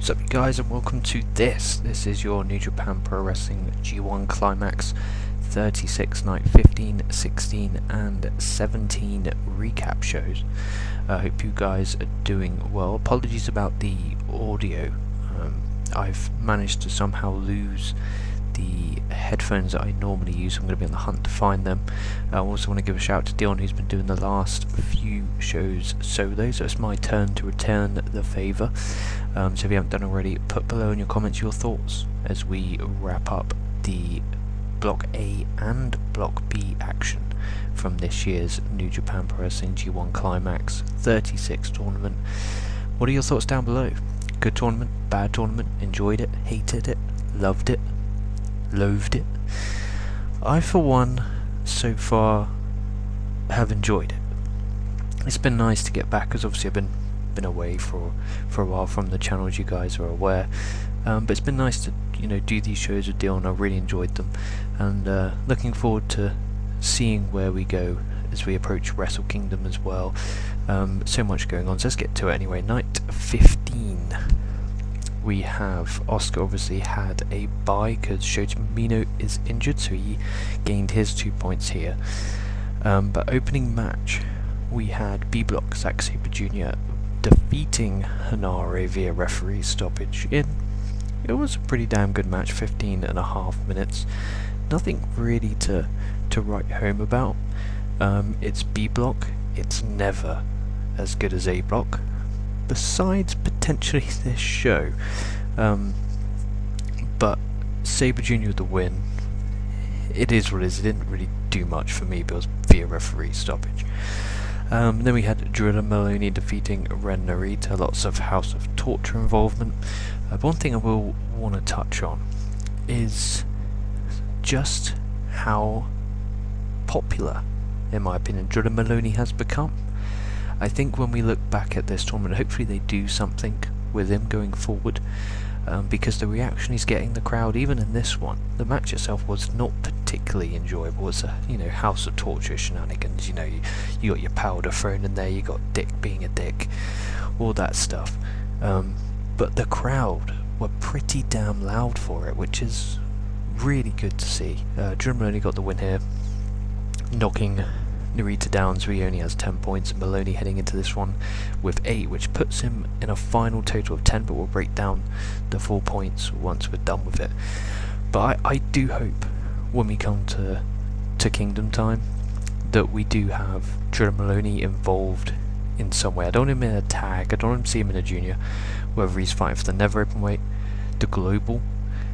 What's up you guys, and welcome to this is your New Japan Pro Wrestling G1 Climax 36 night 15, 16 and 17 recap shows. I hope you guys are doing well. Apologies about the audio. I've managed to somehow lose the headphones that I normally use. I'm going to be on the hunt to find them. I also want to give a shout out to Dion, who's been doing the last few shows solo, so it's my turn to return the favour. So if you haven't done already, put below in your comments your thoughts as we wrap up the Block A and Block B action from this year's New Japan Pro Wrestling G1 Climax 36 tournament. What are your thoughts down below? Good tournament, bad tournament, enjoyed it, hated it, loved it, loathed it? I for one so far have enjoyed it. It's been nice to get back, because obviously I've been away for a while from the channel, as you guys are aware, but it's been nice to do these shows with Dion. I really enjoyed them, and looking forward to seeing where we go as we approach Wrestle Kingdom as well. So much going on, so let's get to it anyway. Night 15, we have Oscar obviously had a bye because Shota Umino is injured, so he gained his 2 points here. But opening match, we had B Block Zack Sabre Jr. defeating Hanare via referee stoppage in. It was a pretty damn good match, 15.5 minutes. Nothing really to write home about. It's B Block, it's never as good as A Block, besides potentially this show. But Sabre Jr. with the win. It is what it is. It didn't really do much for me, but it was via referee stoppage. Then we had Drilla Maloney defeating Ren Narita. Lots of House of Torture involvement. One thing I will want to touch on is just how popular, in my opinion, Drilla Maloney has become. I think when we look back at this tournament, hopefully they do something with him going forward, because the reaction he's getting, the crowd, even in this one, the match itself was not particularly enjoyable. It's a House of Torture shenanigans. You got your powder thrown in there, you got Dick being a dick, all that stuff. But the crowd were pretty damn loud for it, which is really good to see. Drilla Maloney got the win here, knocking Narita down, so he only has 10 points, and Maloney heading into this one with 8, which puts him in a final total of 10, but we'll break down the full points once we're done with it. But I do hope when we come to Kingdom Time that we do have Drilla Maloney involved in some way. I don't want him in a tag, I don't want him to see him in a junior, whether he's fighting for the Never Openweight, the Global.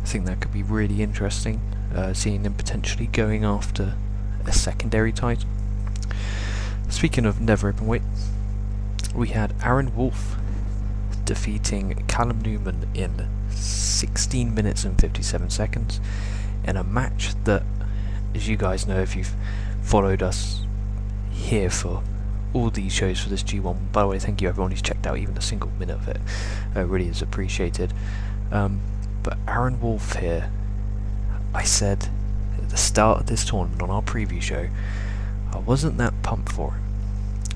I think that could be really interesting, seeing him potentially going after a secondary title. Speaking of Never Openweight, we had Aaron Wolf defeating Callum Newman in 16 minutes and 57 seconds in a match that, as you guys know if you've followed us here for all these shows for this G1, by the way, thank you everyone who's checked out even a single minute of it, really is appreciated. But Aaron Wolf here, I said at the start of this tournament on our preview show, I wasn't that pumped for him.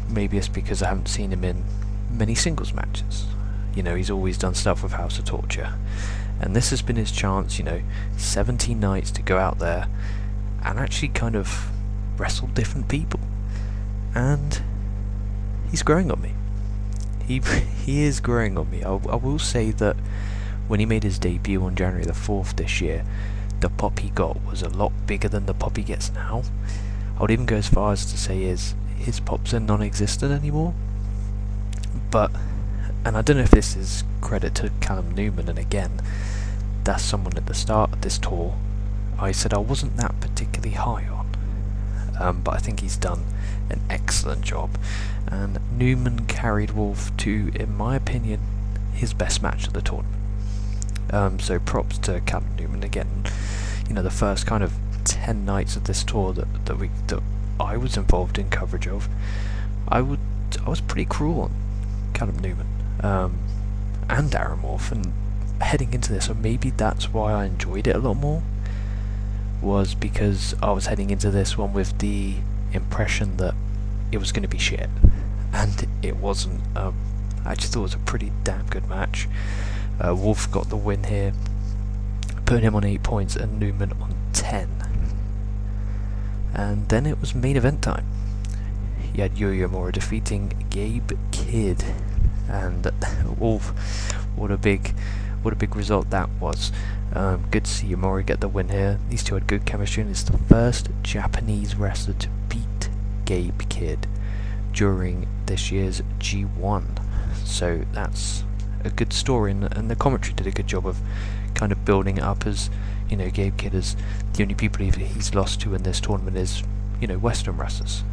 Maybe it's because I haven't seen him in many singles matches. He's always done stuff with House of Torture, and this has been his chance, 17 nights to go out there and actually kind of wrestle different people, and he's growing on me. He is growing on me. I will say that when he made his debut on January the 4th this year, the pop he got was a lot bigger than the pop he gets now. I would even go as far as to say his pops are non-existent anymore. And I don't know if this is credit to Callum Newman, and again, that's someone at the start of this tour I said I wasn't that particularly high on, but I think he's done an excellent job, and Newman carried Wolf to, in my opinion, his best match of the tournament. So props to Callum Newman again. The first kind of 10 nights of this tour that I was involved in coverage of, I was pretty cruel on Callum Newman and Aaron Wolf, and heading into this, or maybe that's why I enjoyed it a lot more, was because I was heading into this one with the impression that it was going to be shit, and it wasn't. I just thought it was a pretty damn good match. Wolf got the win here, putting him on 8 points and Newman on 10. And then it was main event time. You had Yuya defeating Gabe Kidd, and Wolf, what a big result that was. Good to see Uemura get the win here. These two had good chemistry, and it's the first Japanese wrestler to beat Gabe Kidd during this year's G1. So that's a good story, and the commentary did a good job of kind of building it up as, you know, Gabe Kidd is the only people he's lost to in this tournament is, you know, Western wrestlers.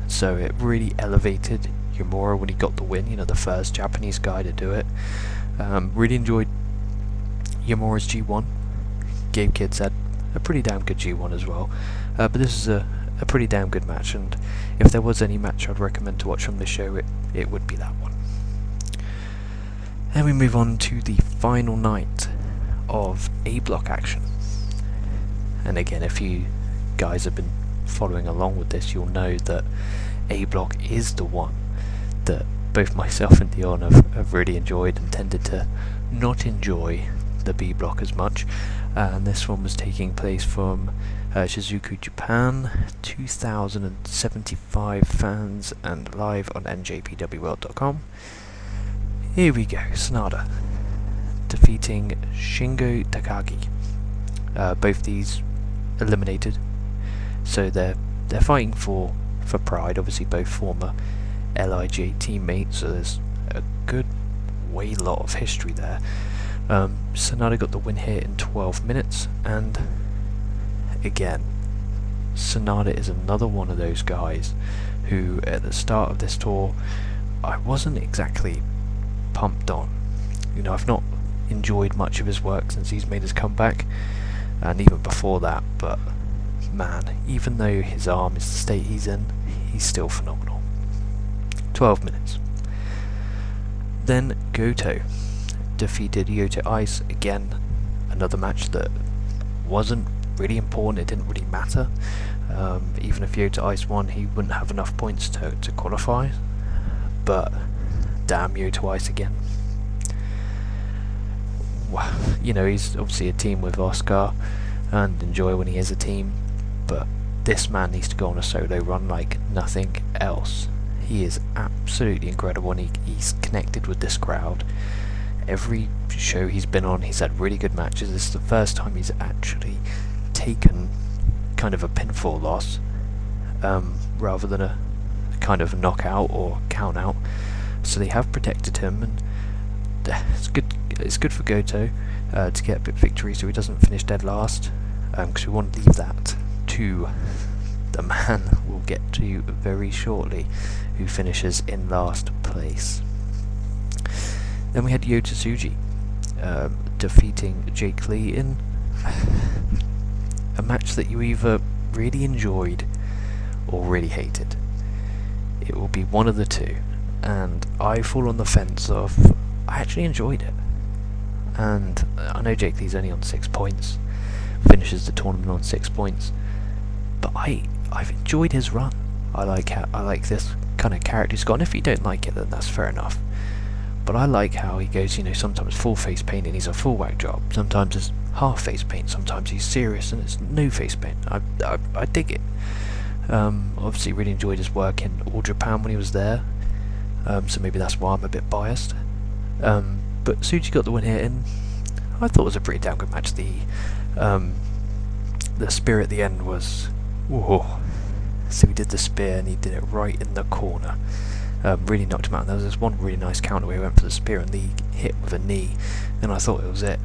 So it really elevated Uemura when he got the win, you know, the first Japanese guy to do it. Really enjoyed Uemura's G1. Gabe Kidd's had a pretty damn good G1 as well. But this is a pretty damn good match, and if there was any match I'd recommend to watch from this show, it would be that one. And we move on to the final night of A block action. And again, if you guys have been following along with this, you'll know that A block is the one that both myself and Dion have really enjoyed, and tended to not enjoy the B block as much. And this one was taking place from Shizuoka, Japan, 2,075 fans, and live on NJPWworld.com. Here we go, Sanada defeating Shingo Takagi. Both these eliminated, so they're fighting for pride. Obviously, both former LIJ teammates, so there's a good lot of history there. Sanada got the win here in 12 minutes, and again, Sanada is another one of those guys who, at the start of this tour, I wasn't exactly pumped on. You know, I've not enjoyed much of his work since he's made his comeback, and even before that, but man, even though his arm is the state he's in, he's still phenomenal. 12 minutes. Then Goto defeated Yuto-Ice. Again, another match that wasn't really important, it didn't really matter. Even if Yuto-Ice won, he wouldn't have enough points to qualify, but damn Yuto-Ice again. Wow. You know, he's obviously a team with Oscar, and enjoy when he is a team, but this man needs to go on a solo run like nothing else. He is absolutely incredible, and he's connected with this crowd. Every show he's been on, he's had really good matches. This is the first time he's actually taken kind of a pinfall loss, rather than a kind of knockout or count out. So they have protected him, and it's good. It's good for Goto to get a bit victory, so he doesn't finish dead last. Because we want to leave that to the man we'll get to very shortly, who finishes in last place. Then we had Yota Tsuji defeating Jake Lee in a match that you either really enjoyed or really hated. It will be one of the two, and I fall on the fence of I actually enjoyed it. And I know Jake Lee's only on 6 points, finishes the tournament on 6 points, but I've enjoyed his run. I like this kind of character he's got, and if you don't like it, then that's fair enough. But I like how he goes, you know, sometimes full face paint and he's a full whack job, sometimes it's half face paint, sometimes he's serious and it's no face paint. I dig it. Obviously really enjoyed his work in All Japan when he was there, so maybe that's why I'm a bit biased. But Tsuji got the win here, and I thought it was a pretty damn good match. The spear at the end was, whoa. So he did the spear and he did it right in the corner. Really knocked him out. And there was this one really nice counter where he went for the spear and Lee hit with a knee, and I thought it was it.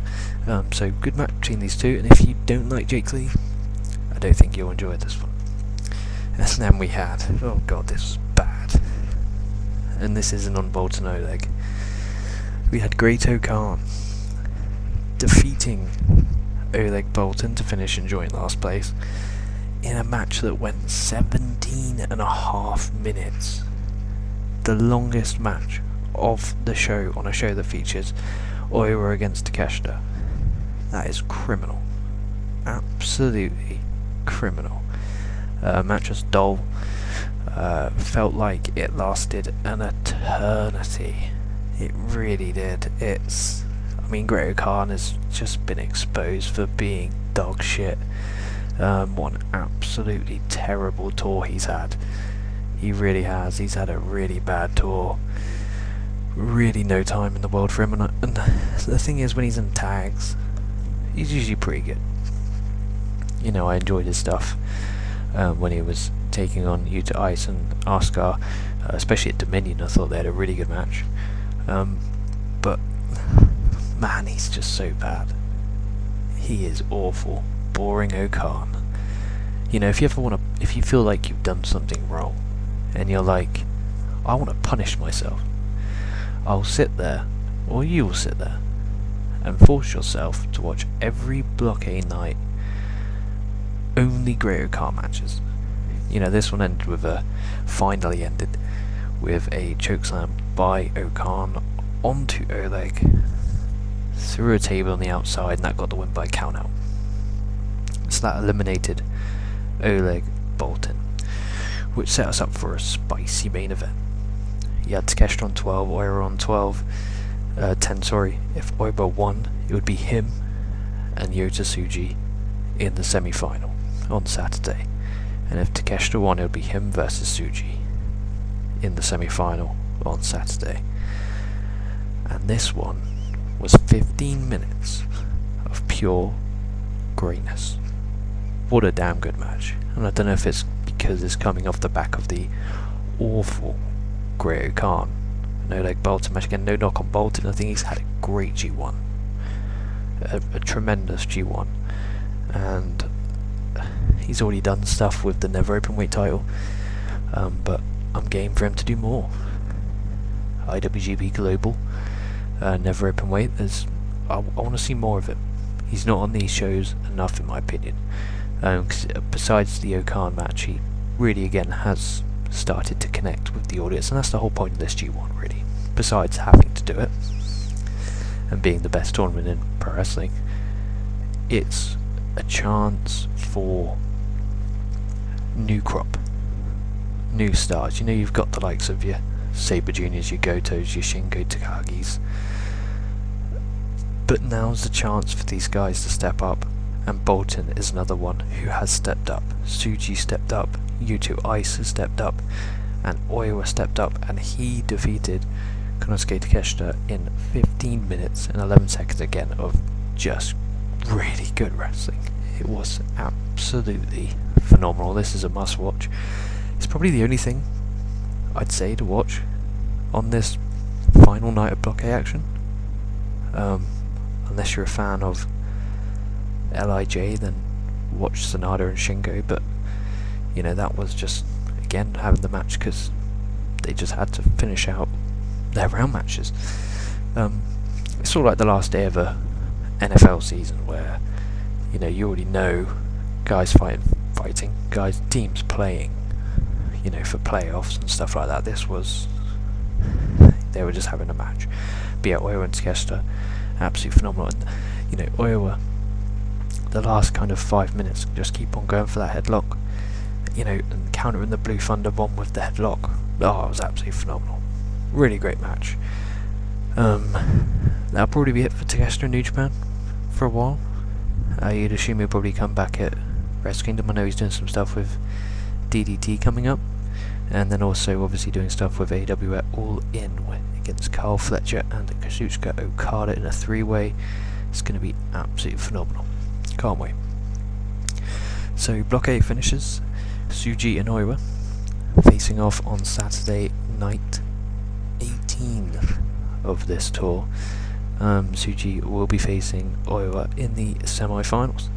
So good match between these two, and if you don't like Jake Lee, I don't think you'll enjoy this one. And then we had, oh god, this was bad. And this isn't on Boltin Oleg. We had Great Khan defeating Oleg Boltin to finish and join last place in a match that went 17.5 minutes. The longest match of the show on a show that features Oiwa against Takeshita. That is criminal. Absolutely criminal. Match was dull. Felt like it lasted an eternity. It really did. I mean, Great-O-Khan has just been exposed for being dog shit. What an absolutely terrible tour he's had. He really has. He's had a really bad tour. Really no time in the world for him. And the thing is, when he's in tags, he's usually pretty good. You know, I enjoyed his stuff when he was taking on Yuto-Ice and Oscar, especially at Dominion. I thought they had a really good match. But man, he's just so bad. He is awful. Boring O'Khan. You know, if you feel like you've done something wrong, and you're like, I want to punish myself, I'll sit there, or you will sit there, and force yourself to watch every Block A night only Great-O-Khan matches. You know, this one finally ended with a chokeslam by O'Khan onto Oleg, through a table on the outside, and that got the win by count out. So that eliminated Oleg Boltin, which set us up for a spicy main event. You had Takeshita on 12, Oiwa on 10, sorry. If Oiwa won, it would be him and Yota Tsuji in the semi-final on Saturday. And if Takeshita won, it would be him versus Tsuji in the semi-final on Saturday. And this one was 15 minutes of pure greatness. What a damn good match. And I don't know if it's because it's coming off the back of the awful Great-O-Khan and Oleg Boltin match. Again, no knock on Boltin. I think he's had a great G1. A tremendous G1. And he's already done stuff with the Never Openweight title. But I'm game for him to do more. IWGP Global, Never Openweight. I want to see more of it. He's not on these shows enough, in my opinion. Cause besides the O'Khan match, he really again has started to connect with the audience, and that's the whole point of this G1 really. Besides having to do it and being the best tournament in pro wrestling, it's a chance for new crop, new stars. You know, you've got the likes of your Sabre Juniors, your Gotos, your Shingo Takagis, but now's the chance for these guys to step up. And Boltin is another one who has stepped up. Tsuji stepped up, Yuto-Ice has stepped up, and Oiwa stepped up, and he defeated Konosuke Takeshita in 15 minutes and 11 seconds again of just really good wrestling. It was absolutely phenomenal. This is a must watch. It's probably the only thing I'd say to watch on this final night of Block A action. Unless you're a fan of LIJ, then watch Sonata and Shingo, but you know, that was just again having the match because they just had to finish out their round matches. It's sort of like the last day of a NFL season where, you know, you already know guys fighting, guys, teams playing, you know, for playoffs and stuff like that. This was, they were just having a match. But yeah, Oiwa and Takeshita, absolutely phenomenal. And, you know, Oiwa, the last kind of 5 minutes, just keep on going for that headlock, you know, and countering the Blue Thunder bomb with the headlock. Oh, it was absolutely phenomenal. Really great match. That'll probably be it for Takeshita in New Japan for a while. You'd assume he'll probably come back at Wrestle Kingdom. I know he's doing some stuff with DDT coming up, and then also obviously doing stuff with AW at All In against Carl Fletcher and Kazuchika Okada in a 3-way. It's going to be absolutely phenomenal. Can't wait. So Block A finishes. Tsuji and Oiwa facing off on Saturday night 18 of this tour. Tsuji will be facing Oiwa in the semi-finals.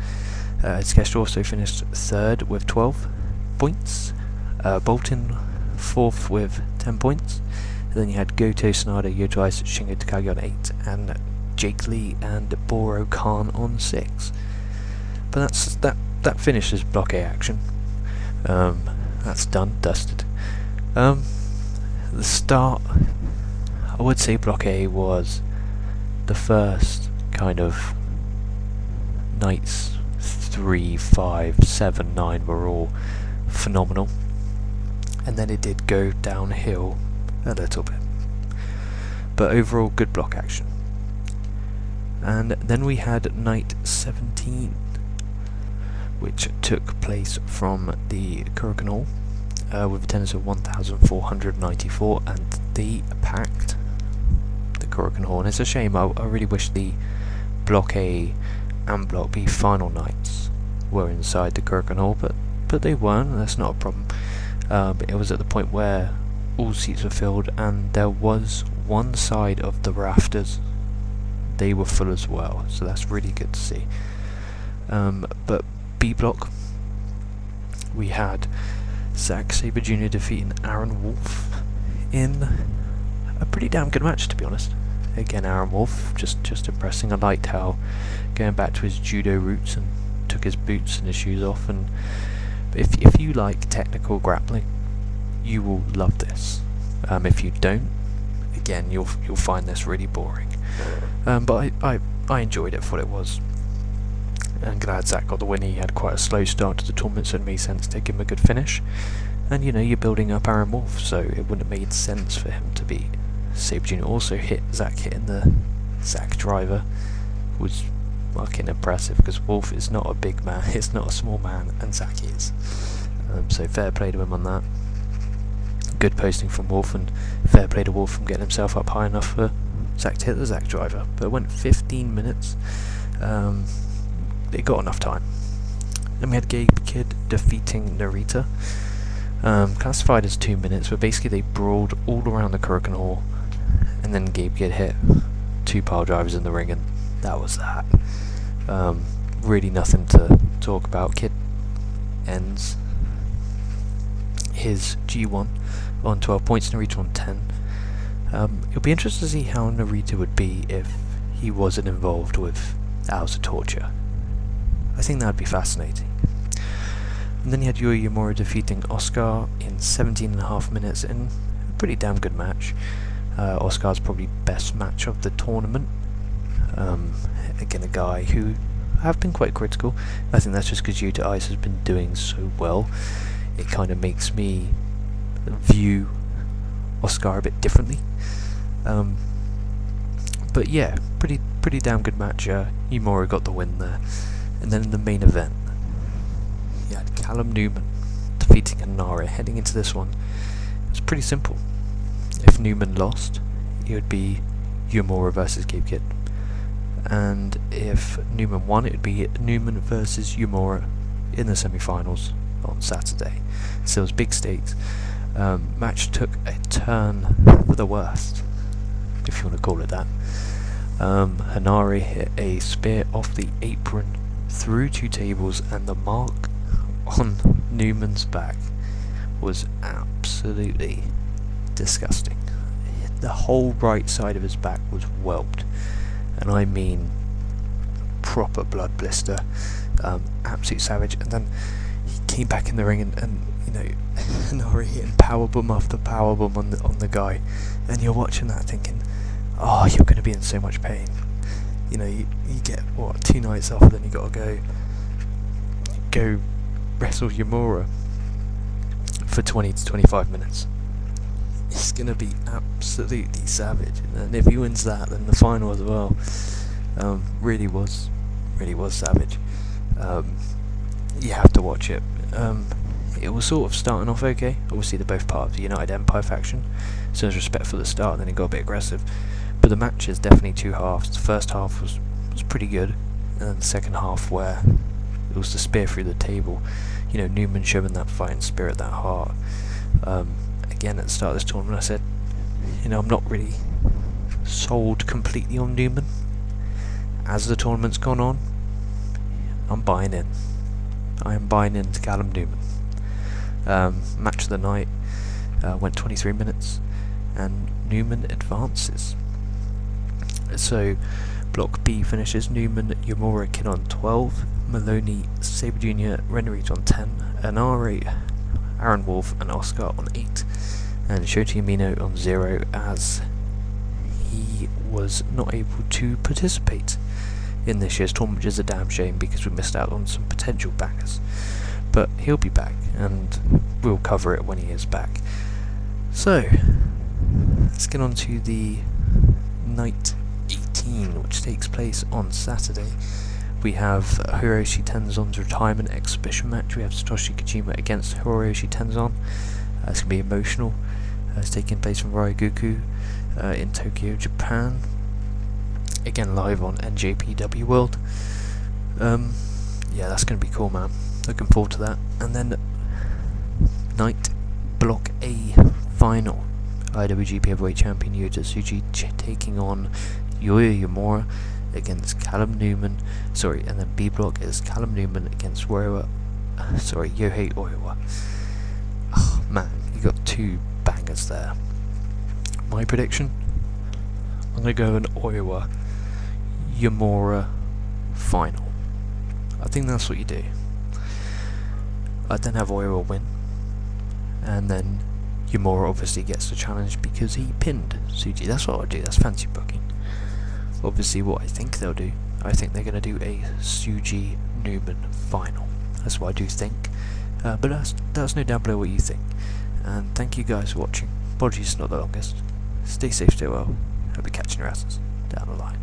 Takeshita also finished 3rd with 12 points. Boltin 4th with 10 points. And then you had Goto, Sonata, Yuto-Ice, Shingo Takagi on 8, and Jake Lee and Boro Khan on 6. But that finishes Block A action. That's done, dusted. The start, I would say Block A was the first kind of nights 3, 5, 7, 9 were all phenomenal, and then it did go downhill a little bit, but overall good block action. And then we had night 17, which took place from the Kurikan Hall with attendance of 1,494, and they packed the Kurikan Hall. And it's a shame, I really wish the Block A and Block B final nights were inside the Kurikan Hall, but they weren't, and that's not a problem. But it was at the point where all seats were filled, and there was one side of the rafters, they were full as well, so that's really good to see. But B block, we had Zack Sabre Jr. defeating Aaron Wolf in a pretty damn good match, to be honest. Again, Aaron Wolf just impressing. I liked how going back to his judo roots and took his boots and his shoes off. And if you like technical grappling, you will love this. If you don't, again, you'll find this really boring. But I enjoyed it for what it was. And glad Zack got the win. He had quite a slow start to the tournament, so it made sense to give him a good finish. And you know, you're building up Aaron Wolf, so it wouldn't have made sense for him to beat Sabre Jr. Also Zack hitting the Zack driver was fucking impressive, because Wolf is not a big man, it's not a small man, and Zack is. So fair play to him on that. Good posting from Wolf, and fair play to Wolf from getting himself up high enough for Zack to hit the Zack driver. But it went 15 minutes. It got enough time. Then we had Gabe Kidd defeating Narita. Classified as 2 minutes, but basically they brawled all around the Kurikan Hall, and then Gabe Kidd hit 2 pile drivers in the ring, and that was that. Really nothing to talk about. Kidd ends his G1 on 12 points, Narita on 10. It'll be interesting to see how Narita would be if he wasn't involved with Hours of Torture. I think that would be fascinating. And then you had Yuya Uemura defeating Oscar in 17.5 minutes in a pretty damn good match. Oscar's probably best match of the tournament. Again, a guy who I've been quite critical. I think that's just because Yuto-Ice has been doing so well. It kind of makes me view Oscar a bit differently. But yeah, pretty damn good match. Uemura got the win there. And then in the main event, you had Callum Newman defeating Hanare. Heading into this one, it was pretty simple. If Newman lost, it would be Uemura versus Gabe Kidd. And if Newman won, it would be Newman versus Uemura in the semifinals on Saturday. So it was big stakes. Match took a turn for the worst, if you want to call it that. Hanare hit a spear off the apron through 2 tables, and the mark on Newman's back was absolutely disgusting. The whole right side of his back was whelped, and I mean proper blood blister. Absolute savage. And then he came back in the ring, and you know, Hanare hitting powerbomb after powerbomb on the guy, and you're watching that thinking, oh, you're going to be in so much pain. You know, you get, 2 nights off, and then you got to go wrestle Uemura for 20 to 25 minutes. It's going to be absolutely savage. And if he wins that, then the final as well really was savage. You have to watch it. It was sort of starting off okay. Obviously, they're both part of the United Empire faction, so there's respect for the start, then it got a bit aggressive. But the match is definitely 2 halves. The first half was pretty good, and then the second half, where it was the spear through the table, you know, Newman showing that fighting spirit, that heart. Again, at the start of this tournament, I said, you know, I'm not really sold completely on Newman. As the tournament's gone on, I'm buying in. I am buying into Callum Newman. Match of the night went 23 minutes, and Newman advances. So Block B finishes Newman, Uemura, Kidd on 12, Maloney, Sabre Jr., Rennerit on 10, Hanare, Aaron Wolf and Oscar on 8, and Shota Umino on 0, as he was not able to participate in this year's tournament, which is a damn shame because we missed out on some potential backers. But he'll be back, and we'll cover it when he is back. So let's get on to the night 18 18, which takes place on Saturday. We have Hiroshi Tenzon's retirement exhibition match. We have Satoshi Kojima against Hiroshi Tenzon. It's going to be emotional. It's taking place from Ryogoku in Tokyo, Japan. Again, live on NJPW World. Yeah, that's going to be cool, man. Looking forward to that. And then night block A final. IWGP Heavyweight Champion Yota Tsuji taking on Yuya Uemura against Callum Newman. Sorry, and then B block is Callum Newman against Ryohei Oiwa. Oh, man, you got two bangers there. My prediction? I'm going to go an Oiwa Uemura final. I think that's what you do. I'd then have Oiwa win, and then Uemura obviously gets the challenge because he pinned Tsuji. That's what I'll do. That's fancy booking. Obviously, what I think they'll do, I think they're going to do a Tsuji Newman final. That's what I do think. But that's no doubt below what you think. And thank you guys for watching. Apologies, it's not the longest. Stay safe, stay well. I'll be catching your asses down the line.